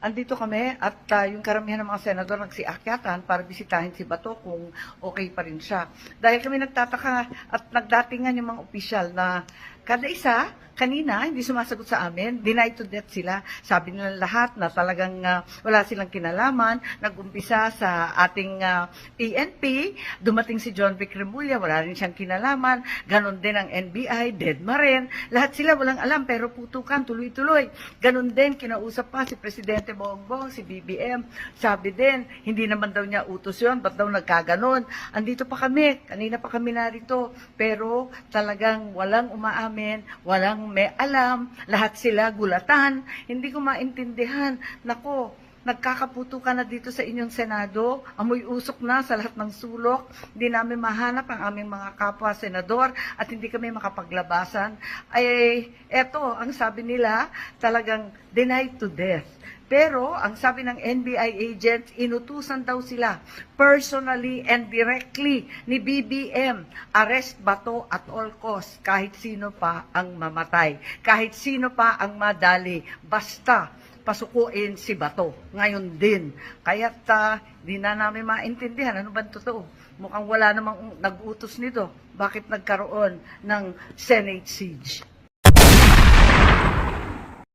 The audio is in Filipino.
Andito kami at yung karamihan ng mga senador nagsiakyatan para bisitahin si Bato kung okay pa rin siya. Dahil kami nagtataka at nagdatingan yung mga opisyal na kada isa, kanina, hindi sumasagot sa amin, denied to death sila. Sabi nila lahat na talagang wala silang kinalaman. Nag-umpisa sa ating PNP, dumating si John Vic Remulla, wala rin siyang kinalaman. Ganon din ang NBI, Dedma rin. Lahat sila walang alam, pero putukan, tuloy-tuloy. Ganon din, kinausap pa si Presidente Bongbong, si BBM. Sabi din, hindi naman daw niya utos yun, ba't daw nagkaganon? Andito pa kami, kanina pa kami narito, pero talagang walang umaamin, walang may alam, lahat sila gulatan. Hindi ko maintindihan. Nako, nagkakaputukan na dito sa inyong Senado, amoy usok na sa lahat ng sulok, hindi namin mahanap ang aming mga kapwa senador at hindi kami makapaglabasan. Ay, eto, ang sabi nila, talagang denied to death. Pero, ang sabi ng NBI agents, inutusan daw sila personally and directly ni BBM, arrest Bato at all costs, kahit sino pa ang mamatay, kahit sino pa ang madali, basta pasukuin si Bato. Ngayon din. Kaya't di na namin maintindihan ano ba totoo. Mukhang wala namang nag-utos nito. Bakit nagkaroon ng Senate siege?